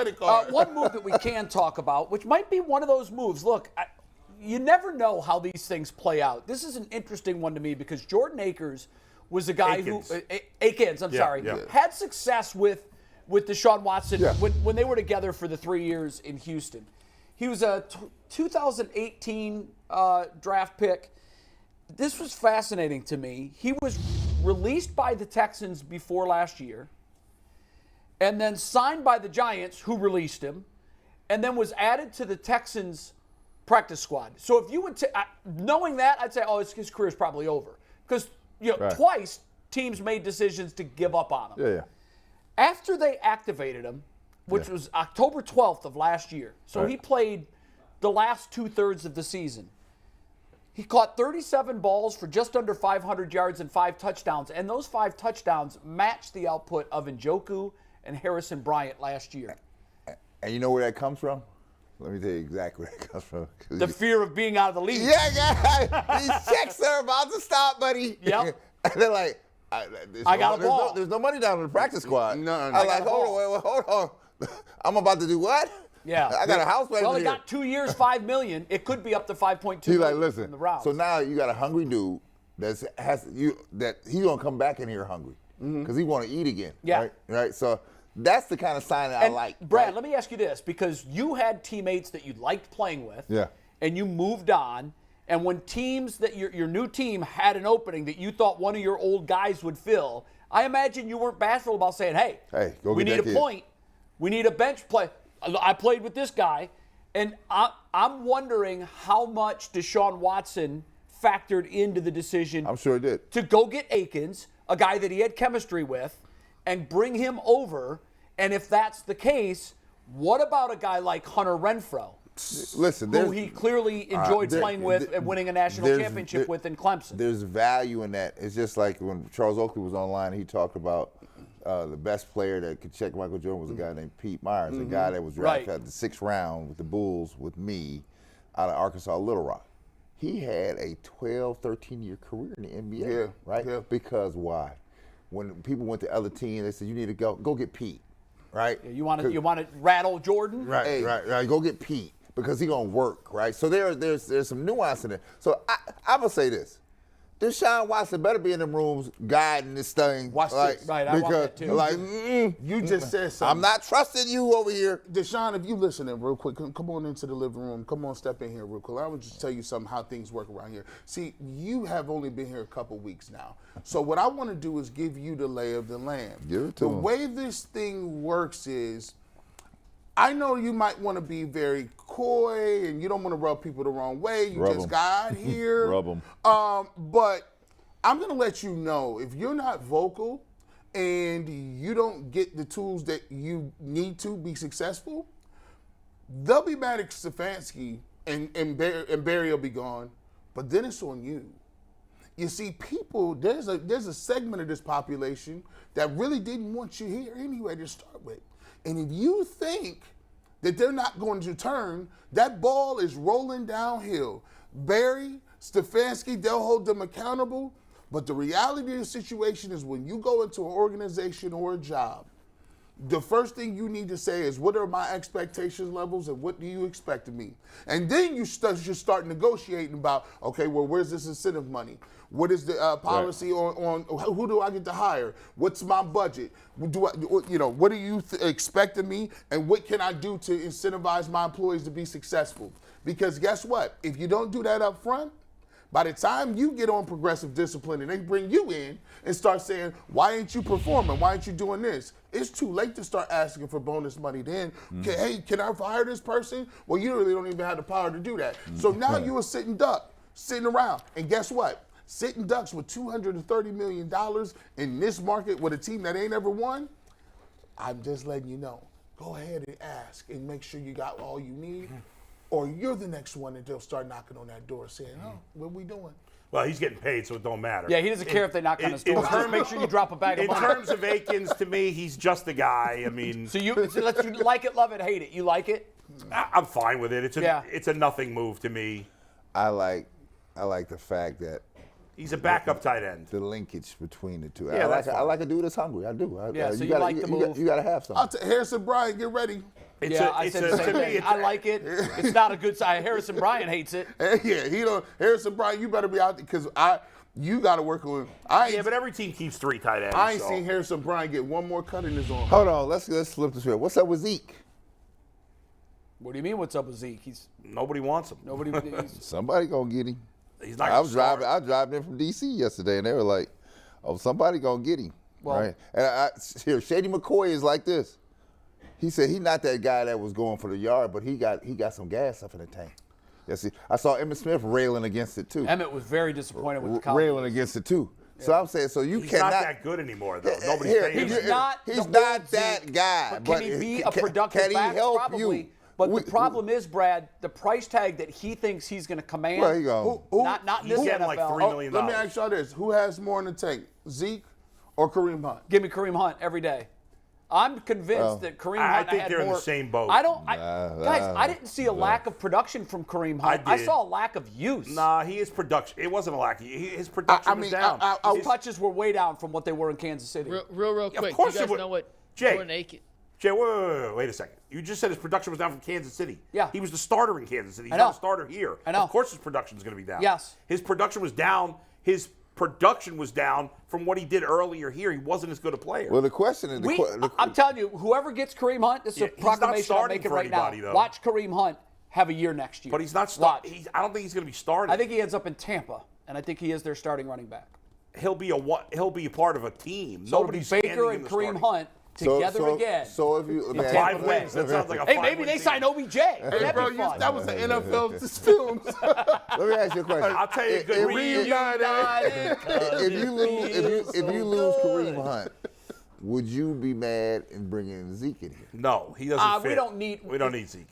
credit card. One move that we can talk about, which might be one of those moves. Look, you never know how these things play out. This is an interesting one to me because Jordan Akins was a guy Akins, had success with Deshaun Watson when they were together for the 3 years in Houston. He was a 2018 draft pick. This was fascinating to me. He was released by the Texans before last year and then signed by the Giants, who released him, and then was added to the Texans practice squad. So if you would knowing that, I'd say, his career is probably over. Because twice teams made decisions to give up on him. Yeah. After they activated him, which was October 12th of last year, so he played the last 2/3 of the season. He caught 37 balls for just under 500 yards and 5 touchdowns, and those 5 touchdowns matched the output of Njoku and Harrison Bryant last year. And you know where that comes from? Let me tell you exactly where it comes from. The fear of being out of the league. Yeah, these checks are about to stop, buddy. Yep. And they're like, I got a ball. There's no money down in the practice squad. No. I'm like, hold on. I'm about to do what? Yeah. I got a house payment. Well, he got 2 years, $5 million. It could be up to 5.2 He's million like, listen. in the round. So now you got a hungry dude that he's gonna come back in here hungry because he want to eat again. Yeah. Right. So that's the kind of sign that I like. Brad, right? let me ask you this, because you had teammates that you liked playing with. Yeah. And you moved on. And when teams that your new team had an opening that you thought one of your old guys would fill, I imagine you weren't bashful about saying, hey, we need a point. We need a bench play. I played with this guy. And I'm wondering how much Deshaun Watson factored into the decision. I'm sure it did. To go get Akins, a guy that he had chemistry with, and bring him over. And if that's the case, what about a guy like Hunter Renfrow? Listen, who he clearly enjoyed playing with and winning a national championship with in Clemson. There's value in that. It's just like when Charles Oakley was online, he talked about the best player that could check Michael Jordan was a guy named Pete Myers, a guy that was drafted at the 6th round with the Bulls with me out of Arkansas Little Rock. He had a 12, 13-year career in the NBA, right? Yeah. Because why? When people went to other teams, they said, you need to go get Pete, right? Yeah, you want to rattle Jordan? Right, right. Go get Pete. Because he's going to work, right? So there's some nuance in it. So I'm going to say this. Deshaun Watson better be in them rooms guiding this thing. Watch this. Right, I want that too. You just said something. I'm not trusting you over here. Deshaun, if you listening real quick, come on into the living room. Come on, step in here real quick. I will just tell you something, how things work around here. See, you have only been here a couple weeks now. So what I want to do is give you the lay of the land. Give it to him. The way this thing works is, I know you might want to be very coy and you don't want to rub people the wrong way. You just got here. Rub them. But I'm going to let you know, if you're not vocal and you don't get the tools that you need to be successful, they'll be mad at Stefanski and Barry will be gone. But then it's on you. You see, people, there's a segment of this population that really didn't want you here anyway to start with. And if you think that they're not going to turn, that ball is rolling downhill. Barry, Stefanski, they'll hold them accountable. But the reality of the situation is when you go into an organization or a job, the first thing you need to say is, what are my expectations levels and what do you expect of me? And then you start negotiating about, okay, well, where's this incentive money? What is the policy on who do I get to hire? What's my budget? What do you expect of me? And what can I do to incentivize my employees to be successful? Because guess what? If you don't do that up front, by the time you get on progressive discipline and they bring you in and start saying, why ain't you performing? Why ain't you doing this? It's too late to start asking for bonus money then. Hey, can I fire this person? Well, you really don't even have the power to do that. So now you're a sitting duck, sitting around. And guess what? Sitting ducks with $230 million in this market with a team that ain't ever won, I'm just letting you know. Go ahead and ask and make sure you got all you need. Or you're the next one and they'll start knocking on that door saying, oh, what are we doing? Well, he's getting paid, so it don't matter. Yeah, he doesn't care if they knock on his door. Just make sure you drop a bag of money. In terms of Akins, to me, he's just a guy. I mean, so you like it, love it, hate it. You like it? I'm fine with it. It's a nothing move to me. I like the fact that he's a backup tight end. The linkage between the two. Yeah, I like a dude that's hungry. I do. So you like the move. You got to have something. Harrison Bryant, get ready. I said the same thing. I like it. It's not a good sign. Harrison Bryant hates it. Yeah, Harrison Bryant, you better be out there because you got to work on. But every team keeps 3 tight ends. I ain't seen Harrison Bryant get one more cut in his arm. Hold on, let's flip this way. What's up with Zeke? What do you mean? What's up with Zeke? Nobody wants him. Somebody gonna get him. He's not. I was driving in from D.C. yesterday, and they were like, "Oh, somebody gonna get him." Well, right? And here, Shady McCoy is like this. He said he's not that guy that was going for the yard, but he got some gas up in the tank. Yes, I saw Emmitt Smith railing against it too. Emmitt was very disappointed with the Cowboys. Railing against it too. Yeah. So I'm saying, he's not that good anymore, though. Nobody's paying him. He's not that guy. But can he be a productive back? Probably. But the problem is, Brad, the price tag that he thinks he's going to command. Well, you go. Not in this NFL. Like $3 million. Let me ask y'all this: who has more in the tank, Zeke or Kareem Hunt? Give me Kareem Hunt every day. I'm convinced that Kareem Hunt had more. I think they're in the same boat. Guys, I didn't see a lack of production from Kareem Hunt. I saw a lack of use. Nah, his production. It wasn't a lack. His production was down. His touches were way down from what they were in Kansas City. Real quick. Of course you guys know what Jordan Akins. Jay, wait a second. You just said his production was down from Kansas City. Yeah. He was the starter in Kansas City. He's not a starter here. I know. Of course his production is going to be down. Yes. His production was down. His production was down from what he did earlier here. He wasn't as good a player. Well, the question is... I'm telling you, whoever gets Kareem Hunt, this is a proclamation I'm making right now. Though. Watch Kareem Hunt have a year next year. But he's not starting. I don't think he's going to be starting. I think he ends up in Tampa, and I think he is their starting running back. He'll be a part of a team. So nobody's Baker and Kareem Hunt together again. So if you 5 wins, that sounds like a 5-win team. Maybe they sign OBJ. Hey, bro, that was the NFL films. Let me ask you a question. I'll tell you a good if you lose Kareem Hunt, would you be mad in bringing Zeke in here? No, he doesn't fit. We don't need Zeke.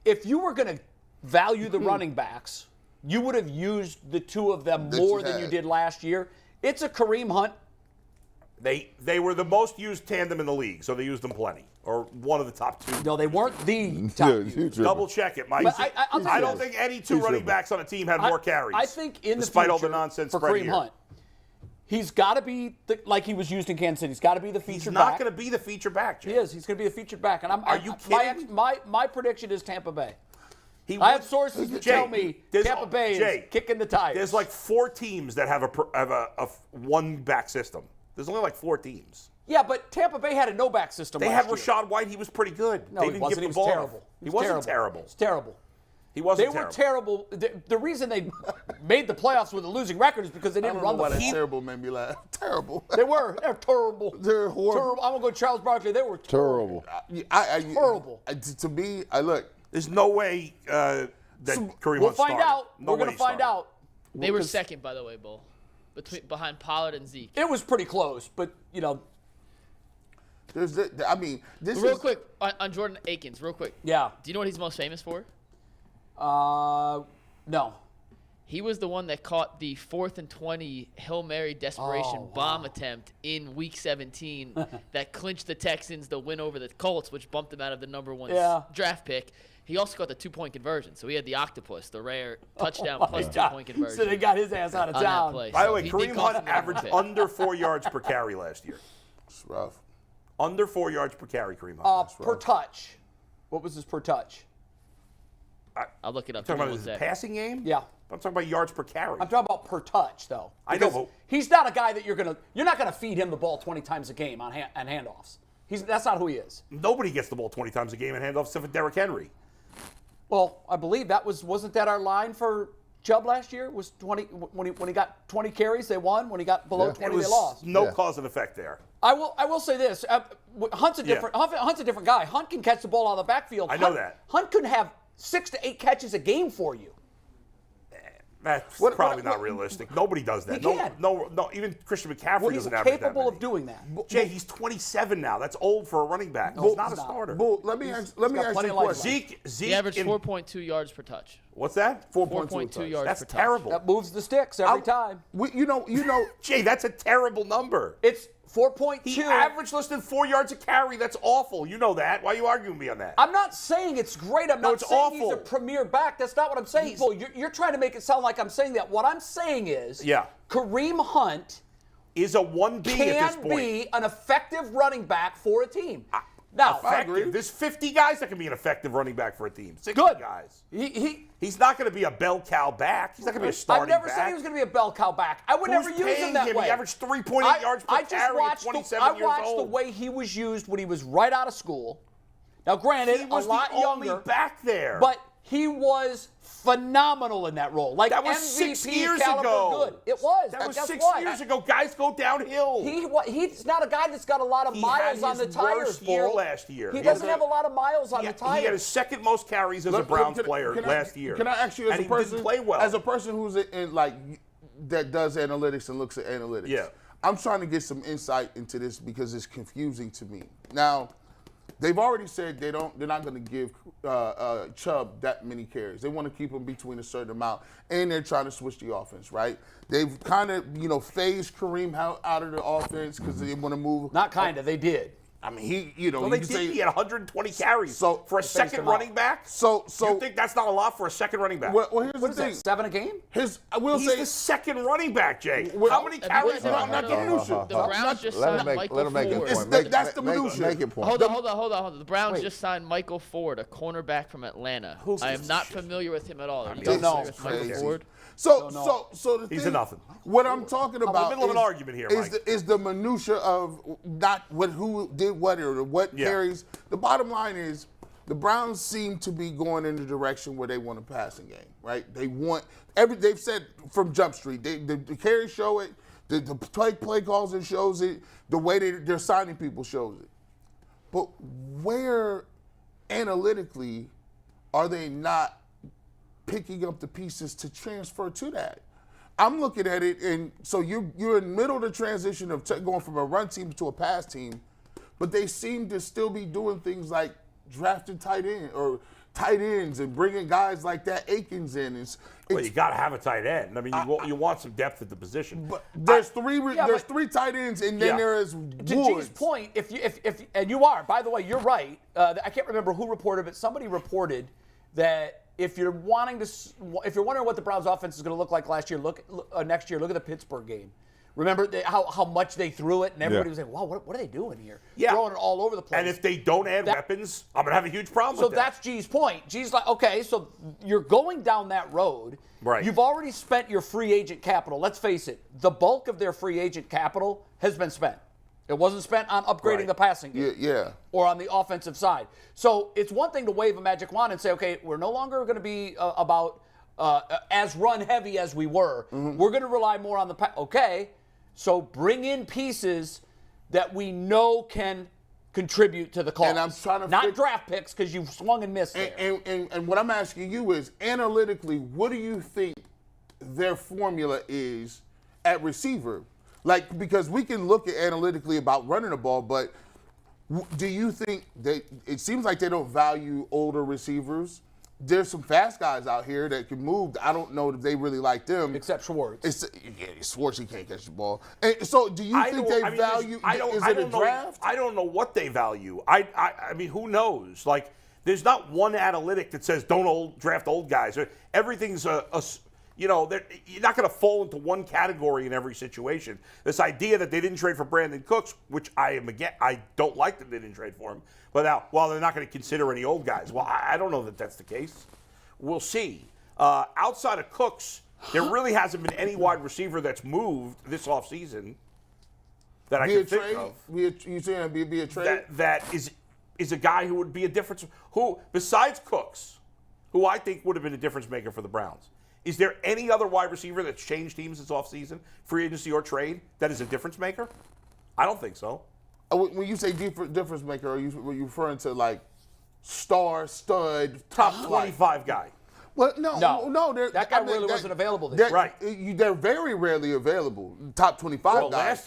If you were going to value the running backs, you would have used the two of them more than you did last year. It's a Kareem Hunt. They were the most used tandem in the league, so they used them plenty, or one of the top 2. No, they weren't the top 2. Double check it, Mike. I don't think any 2 running backs on a team had more carries. I think in despite the all the nonsense for Kareem Hunt, he's got to be like he was used in Kansas City. He's got to be the feature back. He's not going to be the feature back, Jay. He is. He's going to be the feature back. And Are you kidding? My prediction is Tampa Bay. I have sources that tell me Tampa Bay is kicking the tires. There's like 4 teams that have a one-back system. There's only like 4 teams. Yeah, but Tampa Bay had a no-back system They had Rashad White. He was pretty good. No, he wasn't. He was terrible. He wasn't terrible. It's terrible. He wasn't terrible. They were terrible. The reason they made the playoffs with a losing record is because they didn't run the ball. Terrible made me laugh. Terrible. They're terrible. They're horrible. Terrible. I'm going to go Charles Barkley. They were terrible. Terrible. To me, look. There's no way that Kareem We'll Hunt find out. We're going to find out. They were second, by the way, Bull. Behind Pollard and Zeke. It was pretty close, but, this real quick, on Jordan Akins, real quick. Yeah. Do you know what he's most famous for? No. He was the one that caught the 4th and 20 Hail Mary desperation bomb attempt in Week 17 that clinched the Texans the win over the Colts, which bumped them out of the number 1 draft pick. He also got the 2-point conversion, so he had the octopus, the rare touchdown plus 2-point conversion. So they got his ass out of town. By the way, Kareem Hunt averaged under 4 yards per carry last year. It's rough. Under 4 yards per carry, Kareem Hunt. Per touch. What was his per touch? I'll look it up. Talking about his passing game? Yeah. I'm talking about yards per carry. I'm talking about per touch, though. I know. He's not a guy that you're not gonna feed him the ball 20 times a game on handoffs. That's not who he is. Nobody gets the ball 20 times a game in handoffs except for Derrick Henry. Well, I believe wasn't that our line for Chubb last year? Was 20 when he got 20 carries, they won. When he got below 20, they lost. No cause and effect there. I will say this: Hunt's a different guy. Hunt can catch the ball out of the backfield. I know that. Hunt could have 6 to 8 catches a game for you. That's probably not realistic. Nobody does that. He can. No. Even Christian McCaffrey doesn't average that. He's capable of doing that. Jay, he's 27 now. That's old for a running back. He's not a starter. Bull, let me ask you a question. Zeke he averaged 4.2 yards per touch. What's that? 4.2 yards That's per touch. terrible. That moves the sticks every time. You know. Jay, that's a terrible number. It's 4.2. He averaged less than 4 yards a carry. That's awful. You know that. Why are you arguing with me on that? I'm not saying it's great. I'm not saying awful. He's a premier back. That's not what I'm saying. You're trying to make it sound like I'm saying that. What I'm saying is Kareem Hunt is a 1B at this point. Can be an effective running back for a team. Now, effective. There's 50 guys that can be an effective running back for a team. 60 good guys. He's not going to be a bell cow back. He's not going to be a starting back. I've never said he was going to be a bell cow back. I would never use him that way. He averaged 3.8 yards per carry at 27 years old. I watched the way he was used when he was right out of school. Now, granted, he was a lot the only younger back there. But he was phenomenal in that role. Like that was MVP 6 years caliber ago. Good. It was. That was Guess 6 what? years ago. Guys go downhill. He's not a guy that's got a lot of miles on the tires. He had his worst year last year. He doesn't have a lot of miles on the tires. He had his second most carries as a Browns player last year. Can I ask you, as and a person, he didn't play well. as a person who's in like that does analytics and looks at analytics? Yeah. I'm trying to get some insight into this because it's confusing to me. Now, they've already said they're not going to give Chubb that many carries. They want to keep him between a certain amount, and they're trying to switch the offense, right? They've kind of, phased Kareem Hunt out of the offense because they want to move. Not kind of, they did. I mean, he had 120 carries. So for a second running back. So you think that's not a lot for a second running back? Well, here's What the is thing. that, 7 a game? He's the second running back, Jay. How many carries? I'm not the minutia. The Browns just signed Michael Let him make Ford. his point. That's the minutia. Make your point. Hold on. The Browns just signed Michael Ford, a cornerback from Atlanta. I am not familiar with him at all. Are you guys familiar with Michael Ford? So the He's thing, a nothing. What I'm talking about in the middle of an argument here, Mike. is the minutia of not who did what or what carries. The bottom line is the Browns seem to be going in the direction where they want a passing game, right? They want they've said from Jump Street, the carries show it, the play calls it shows it, the way they're signing people shows it. But where analytically are they not picking up the pieces to transfer to that? I'm looking at it, and so you're in the middle of the transition of going from a run team to a pass team, but they seem to still be doing things like drafting tight ends and bringing guys like that Akins in. Well, you got to have a tight end. I mean, you want some depth at the position. But there's three tight ends, and then there is Woods. To G's point, if and you are, by the way, you're right. I can't remember who reported, but somebody reported that if you're wondering what the Browns' offense is going to look like next year, look at the Pittsburgh game. Remember how much they threw it, and everybody was like, "Wow, what are they doing here? Throwing it all over the place." And if they don't add weapons, I'm going to have a huge problem with that. So that's G's point. G's like, okay, so you're going down that road. Right. You've already spent your free agent capital. Let's face it, the bulk of their free agent capital has been spent. It wasn't spent on upgrading the passing game. Yeah. Or on the offensive side. So it's one thing to wave a magic wand and say, okay, we're no longer going to be about as run heavy as we were. Mm-hmm. We're going to rely more on the pass. Okay, so bring in pieces that we know can contribute to the cause. And I'm trying to not draft picks because you've swung and missed there. And what I'm asking you is, analytically, what do you think their formula is at receiver? Like, because we can look at analytically about running the ball, but do you think it seems like they don't value older receivers? There's some fast guys out here that can move. I don't know if they really like them. Except Schwartz. Schwartz, he can't catch the ball. And so do you think they value, is it a draft? I don't know what they value. I mean, who knows? Like, there's not one analytic that says don't draft old guys. Everything's you're not going to fall into one category in every situation. This idea that they didn't trade for Brandon Cooks, which I don't like that they didn't trade for him. But now, they're not going to consider any old guys. Well, I don't know that that's the case. We'll see. Outside of Cooks, there really hasn't been any wide receiver that's moved this offseason that I can think of. You saying be a trade? That is a guy who would be a difference. Who, besides Cooks, who I think would have been a difference maker for the Browns. Is there any other wide receiver that's changed teams this offseason, free agency or trade, that is a difference maker? I don't think so. When you say difference maker, are you referring to like stud, top 25 guy? Well, no. That guy really wasn't available this year. Right. They're very rarely available. Top 25 guys.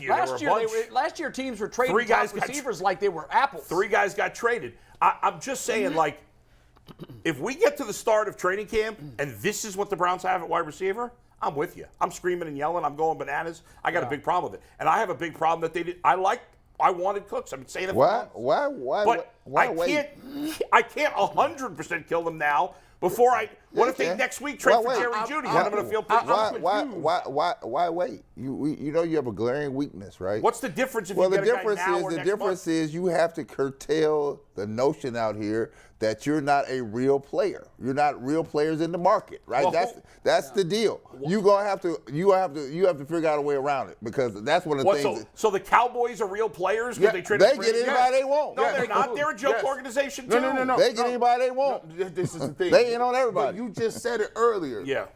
Last year teams were trading top receivers like they were apples. 3 guys got traded. I'm just saying, like, if we get to the start of training camp and this is what the Browns have at wide receiver, I'm with you. I'm screaming and yelling. I'm going bananas. I got a big problem with it. And I have a big problem that they did. I wanted Cooks. I've been saying it for months. Why? But I can't 100% kill them now. Before what if they next week trade for Jerry Jeudy? I'm going to feel pretty Why wait? You know you have a glaring weakness, right? What's the difference if you get a guy now or next month? The difference is you have to curtail the notion out here that you're not a real player. You're not real players in the market, right? Well, that's the deal. You have to figure out a way around it because that's one of the things. So the Cowboys are real players because they trade. They get anybody they want. No, they're not. They're a joke organization too. No. They get anybody they want. No, this is the thing. They ain't on everybody. But you just said it earlier. Yeah.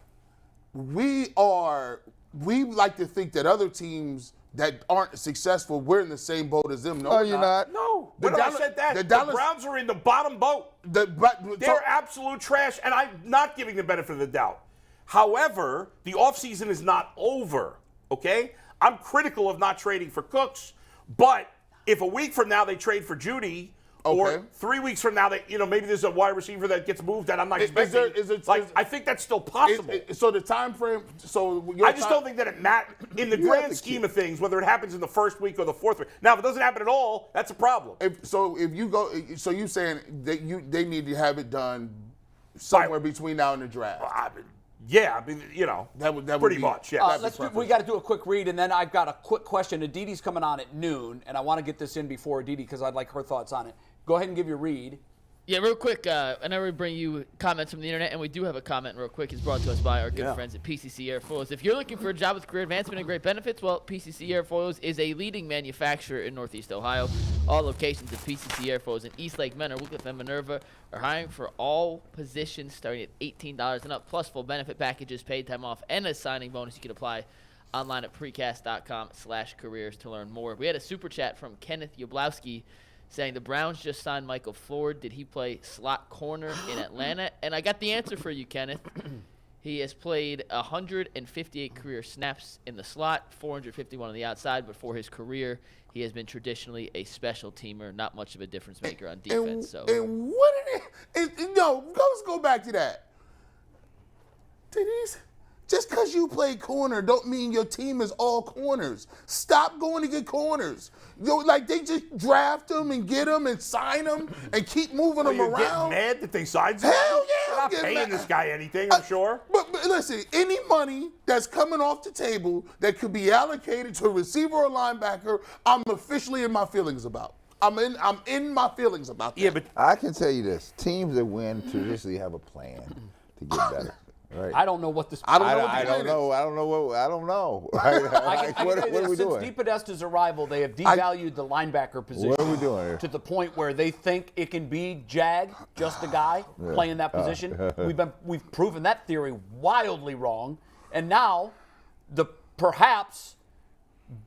We like to think that other teams that aren't successful, we're in the same boat as them. No, you're not. No. When I said that, the Browns are in the bottom boat. They're absolute trash, and I'm not giving the benefit of the doubt. However, the offseason is not over, okay? I'm critical of not trading for Cooks, but if a week from now they trade for Jeudy, or 3 weeks from now, maybe there's a wide receiver that gets moved that I'm not expecting. I think that's still possible. So the time frame. I just don't think that it matters in the grand scheme of things, whether it happens in the first week or the fourth week. Now, if it doesn't happen at all, that's a problem. You saying that they need to have it done somewhere between now and the draft. That would pretty much. Yeah. We got to do a quick read, and then I've got a quick question. Aditi's coming on at noon, and I want to get this in before Aditi because I'd like her thoughts on it. Go ahead and give your read. Yeah, real quick, I know we bring you comments from the internet, and we do have a comment real quick. It's brought to us by our good friends at PCC Airfoils. If you're looking for a job with career advancement and great benefits, well, PCC Airfoils is a leading manufacturer in Northeast Ohio. All locations of PCC Airfoils in Eastlake, Menor, Wickliffe, and Minerva are hiring for all positions starting at $18 and up, plus full benefit packages, paid time off, and a signing bonus. You can apply online at precast.com/careers to learn more. We had a super chat from Kenneth Yablowski saying the Browns just signed Michael Ford. Did he play slot corner in Atlanta? And I got the answer for you, Kenneth. He has played 158 career snaps in the slot, 451 on the outside, but for his career, he has been traditionally a special teamer, not much of a difference maker on defense. Let's go back to that. Just because you play corner don't mean your team is all corners. Stop going to get corners. They just draft them and get them and sign them and keep moving them around. Getting mad that they signed somebody? Hell yeah. They're not paying this guy anything, I'm sure. But listen, any money that's coming off the table that could be allocated to a receiver or linebacker, I'm officially in my feelings about. I'm in my feelings about that. Yeah, but I can tell you this: teams that win traditionally have a plan to get better. Right. I don't know what this. I don't know. What are we doing? Since DePodesta's arrival, they have devalued the linebacker position. What are we doing here? To the point where they think it can be Jag, just a guy playing that position. We've proven that theory wildly wrong, and now the perhaps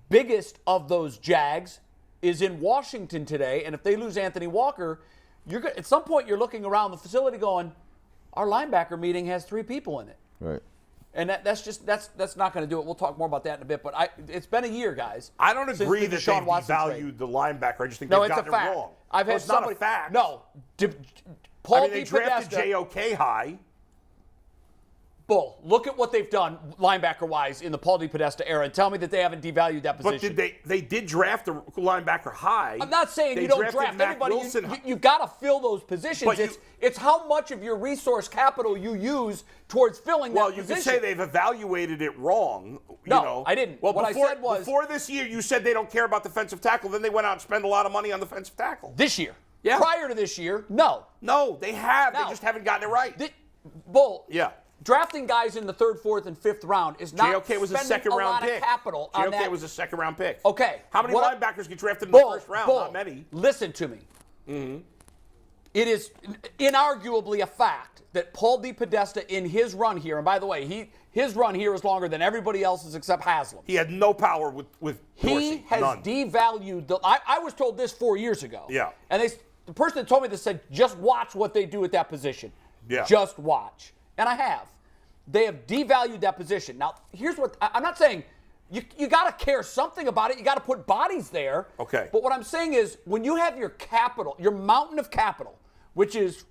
biggest of those Jags is in Washington today. And if they lose Anthony Walker, at some point you're looking around the facility going, our linebacker meeting has 3 people in it. Right. And that's not going to do it. We'll talk more about that in a bit. But it's been a year, guys. I don't agree that they've devalued the linebacker. I just think they've gotten it wrong. It's not a fact. No. They drafted JOK high. Bull. Look at what they've done linebacker-wise in the Paul DePodesta era, and tell me that they haven't devalued that position. But they did draft a linebacker high. I'm not saying you don't draft everybody. You got to fill those positions. It's how much of your resource capital you use towards filling that position. Well, you could say they've evaluated it wrong. No, I didn't. Well, I said was before this year, you said they don't care about defensive tackle. Then they went out and spent a lot of money on defensive tackle. This year. Yeah. Prior to this year, no. No, they have. No. They just haven't gotten it right. Bull. Yeah. Drafting guys in the 3rd, 4th, and 5th round is not JOK was a second-round pick. Capital on that. JOK was a second-round pick. Okay. How many linebackers get drafted in the first round? Not many. Listen to me. Mm-hmm. It is inarguably a fact that Paul DePodesta in his run here, and by the way, his run here is longer than everybody else's except Haslam. He had no power with Dorsey. He has devalued I was told this 4 years ago. Yeah. And the person that told me this said, just watch what they do at that position. Yeah. Just watch. And I have. They have devalued that position. Now, here's what I'm not saying. You got to care something about it. You got to put bodies there. Okay. But what I'm saying is, when you have your capital, your mountain of capital, which is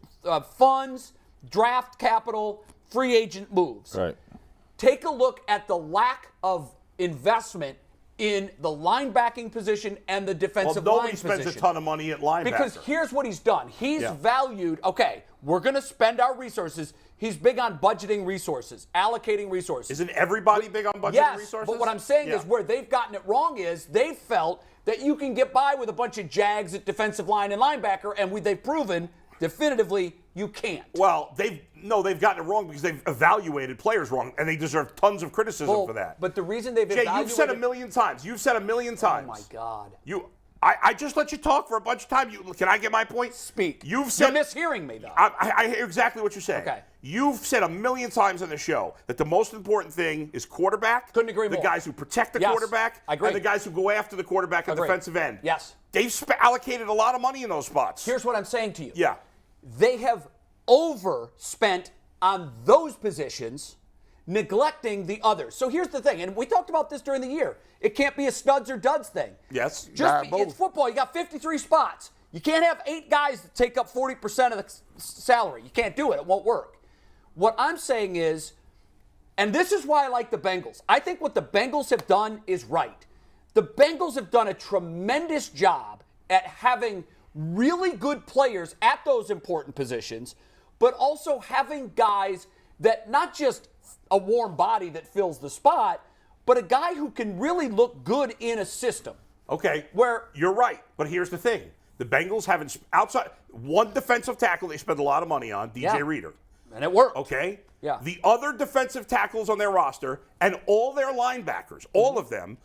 funds, draft capital, free agent moves. Right. Take a look at the lack of investment in the linebacking position and the defensive line position. Nobody spends a ton of money at linebacker. Because here's what he's done. He's valued, okay, we're going to spend our resources. He's big on budgeting resources, allocating resources. Isn't everybody big on budgeting resources? But what I'm saying is where they've gotten it wrong is they felt that you can get by with a bunch of Jags at defensive line and linebacker, and they've proven definitively you can't. Well, they've gotten it wrong because they've evaluated players wrong, and they deserve tons of criticism for that. But the reason they've evaluated... You've said a million times. Oh, my God. I just let you talk for a bunch of time. Can I get my point? Speak. You're mishearing me, though. I hear exactly what you're saying. Okay. You've said a million times on the show that the most important thing is quarterback. Couldn't agree more. The guys who protect the quarterback. I agree. And the guys who go after the quarterback at defensive end. Yes. They've allocated a lot of money in those spots. Here's what I'm saying to you. Yeah. They have overspent on those positions, neglecting the others. So here's the thing, and we talked about this during the year. It can't be a studs or duds thing. Yes. It's football. You got 53 spots. You can't have 8 guys that take up 40% of the salary. You can't do it. It won't work. What I'm saying is, and this is why I like the Bengals. I think what the Bengals have done is right. The Bengals have done a tremendous job at having really good players at those important positions, but also having guys that not just a warm body that fills the spot, but a guy who can really look good in a system. Okay, where you're right, but here's the thing. The Bengals haven't, outside one defensive tackle they spend a lot of money on, DJ Reader. And it worked. Okay? Yeah. The other defensive tackles on their roster and all their linebackers, all of them,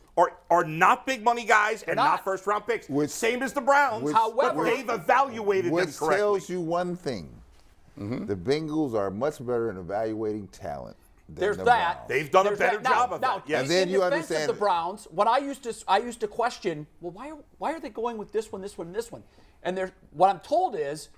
are not big money guys and not first-round picks. Same as the Browns, however, but they've evaluated them correctly. Which tells you one thing. The Bengals are much better in evaluating talent than there's the that. Browns. They've done a better job of that. Yes. And then you understand the Browns. What I used to question, well, why are they going with this one, this one, and this one? And what I'm told is,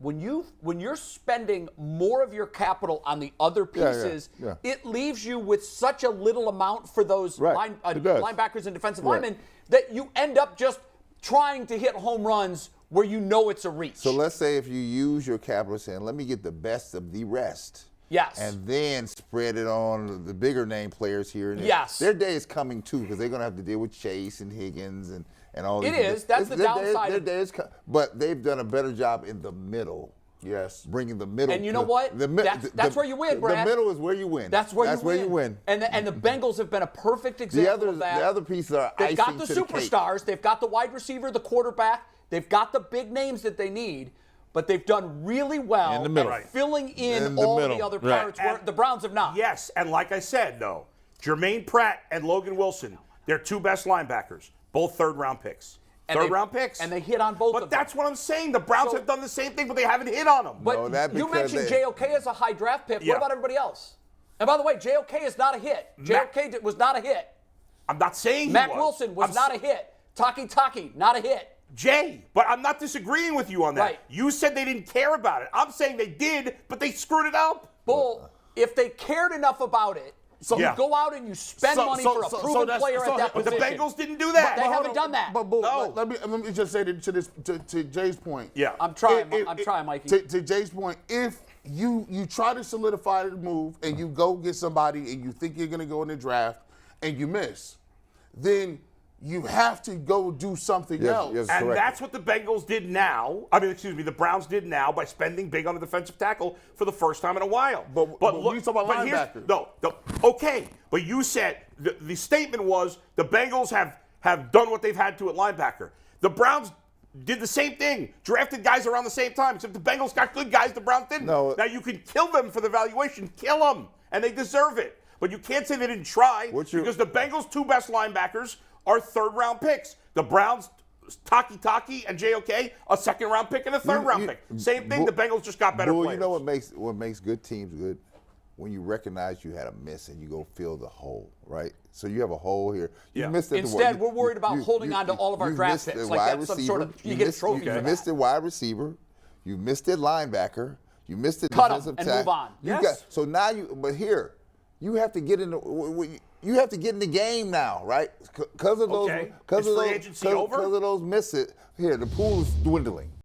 when you're spending more of your capital on the other pieces, it leaves you with such a little amount for those linebackers and defensive linemen that you end up just trying to hit home runs where you know it's a reach. So let's say if you use your capital saying, let me get the best of the rest. Yes. And then spread it on the bigger name players here and there. Yes. Their day is coming too, because they're going to have to deal with Chase and Higgins and all these. It is. That's the downside. Their day is but they've done a better job in the middle. Yes. Bringing the middle. And you know what? That's where you win, Brad. The middle is where you win. That's where you win. And the Bengals have been a perfect example of that. The other pieces are They've got icing the to superstars. They've got the wide receiver, the quarterback. They've got the big names that they need. But they've done really well at filling in all the other parts where the Browns have not. Yes, and like I said, though, Jermaine Pratt and Logan Wilson, they're 2 best linebackers, both third-round picks. Third-round picks. And they hit on both of them. But that's what I'm saying. The Browns have done the same thing, but they haven't hit on them. But you mentioned JOK as a high draft pick. What about everybody else? And by the way, JOK is not a hit. JOK was not a hit. I'm not saying Mac Wilson was not a hit. Taki, not a hit. Jay, but I'm not disagreeing with you on that. Right. You said they didn't care about it. I'm saying they did, but they screwed it up. Bull, if they cared enough about it, you go out and you spend money for a proven player at that position. But the Bengals didn't do that. They haven't done that. But Bull, let me just say to Jay's point. Yeah. I'm trying, Mikey. To Jay's point, if you try to solidify the move and you go get somebody and you think you're going to go in the draft and you miss, then you have to go do something else. Yes, and correct. that's what the Bengals did now. The Browns did now by spending big on a defensive tackle for the first time in a while. But look, we talk about linebackers. Okay, but you said the statement was the Bengals have done what they've had to at linebacker. The Browns did the same thing, drafted guys around the same time, except the Bengals got good guys, the Browns didn't. No. Now you can kill them for the valuation, kill them, and they deserve it. But you can't say they didn't try because the Bengals' 2 best linebackers are third-round picks. The Browns, Taki and JOK, a second-round pick and a third-round pick. Same thing. The Bengals just got better players. You know what makes good teams good? When you recognize you had a miss and you go fill the hole, right? So you have a hole here. You missed it. Instead, we're worried about holding on to all of our draft picks. Like that's some sort of you get a trophy for that. You missed the wide receiver. You missed the linebacker. You missed the defensive tackle. Cut 'em and move on. So now but here, you have to get in the game now, right? Because of those, Is free agency over? Because of those misses. Here, the pool is dwindling.